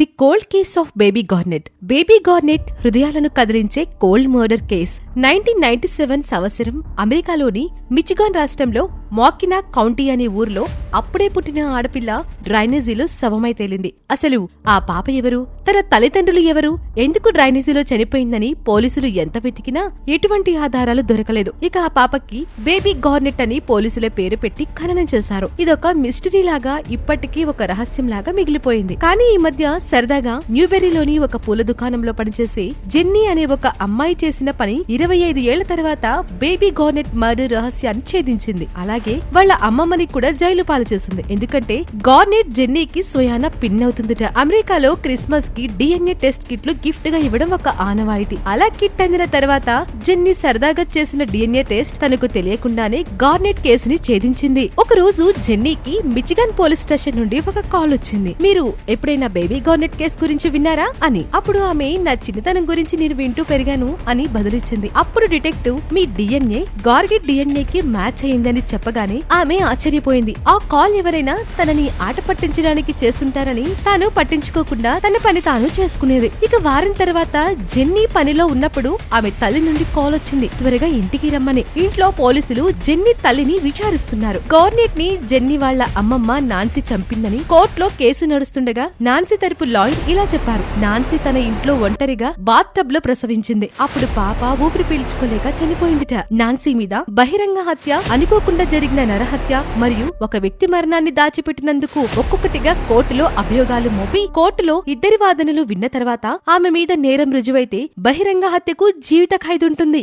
The cold case of Baby Garnett. Baby Garnett హృదయాలను కదిలించే cold murder case. 1997 సంవత్సరం అమెరికాలోని మిచిగాన్ రాష్ట్రంలో మాకినా కౌంటీ అనే ఊర్లో అప్పుడే పుట్టిన ఆడపిల్ల డ్రైనేజీలో శవమై తేలింది. అసలు ఆ పాప ఎవరు, తన తల్లిదండ్రులు ఎవరు, ఎందుకు డ్రైనేజీలో చనిపోయిందని పోలీసులు ఎంత వెతికినా ఎటువంటి ఆధారాలు దొరకలేదు. ఇక ఆ పాపకి బేబీ గార్నెట్ అని పోలీసుల పేరు పెట్టి ఖననం చేశారు. ఇదొక మిస్టరీ లాగా ఇప్పటికీ ఒక రహస్యం లాగా మిగిలిపోయింది. కానీ ఈ మధ్య సరదాగా న్యూబెర్రీలోని ఒక పూల దుకాణంలో పనిచేసే జెన్నీ అనే ఒక అమ్మాయి చేసిన పని 25 ఏళ్ల తర్వాత బేబీ గార్నెట్ మర్డర్ రహస్యాన్ని ఛేదించింది. అలాగే వాళ్ళ అమ్మమ్మని కూడా జైలు పాలు చేసింది. ఎందుకంటే గార్నెట్ జెన్నీకి స్వయాన పిన్ అవుతుందట. అమెరికాలో క్రిస్మస్ కి డిఎన్ఏ టెస్ట్ కిట్లు గిఫ్ట్ గా ఇవ్వడం ఒక ఆనవాయితీ. అలా కిట్ అందిన తర్వాత జెన్నీ సరదాగా చేసిన డిఎన్ఏ టెస్ట్ తనకు తెలియకుండానే గార్నెట్ కేసుని ఛేదించింది. ఒక రోజు జెన్నీకి మిచిగాన్ పోలీస్ స్టేషన్ నుండి ఒక కాల్ వచ్చింది. మీరు ఎప్పుడైనా బేబీ గార్నెట్ కేసు గురించి విన్నారా అని. అప్పుడు ఆమె నా చిన్నతనం గురించి నేను వింటూ పెరిగాను అని బదులిచ్చింది. అప్పుడు డిటెక్టివ్ మీ డిఎన్ఏ గార్నెట్ డిఎన్ఏ కి మ్యాచ్ అయిందని చెప్పగానే ఆమె ఆశ్చర్యపోయింది. ఆ కాల్ ఎవరైనా తనని ఆట పట్టించడానికి చేస్తుంటారని తాను పట్టించుకోకుండా తన పని తాను చేసుకునేది. ఇక వారం తర్వాత జెన్నీ పనిలో ఉన్నప్పుడు ఆమె తల్లి నుండి కాల్ వచ్చింది, త్వరగా ఇంటికి రమ్మని. ఇంట్లో పోలీసులు జెన్నీ తల్లిని విచారిస్తున్నారు. గార్నెట్ ని జెన్నీ వాళ్ల అమ్మమ్మ నాన్సీ చంపిందని కోర్టులో కేసు నడుస్తుండగా నాన్సీ తరపు లాయర్ ఇలా చెప్పారు. నాన్సీ తన ఇంట్లో ఒంటరిగా బాత్ టబ్ లో ప్రసవించింది. అప్పుడు పాప ఊపిరి పీల్చుకోలేక చనిపోయిందిట. నాన్సీ మీద బహిరంగ హత్య, అనుకోకుండా జరిగిన నరహత్య మరియు ఒక వ్యక్తి మరణాన్ని దాచిపెట్టినందుకు ఒక్కొక్కటిగా కోర్టులో అభియోగాలు మోపి కోర్టులో ఇద్దరి వాదనలు విన్న తర్వాత ఆమె మీద నేరం రుజువైతే బహిరంగ హత్యకు జీవిత ఖైదుంటుంది.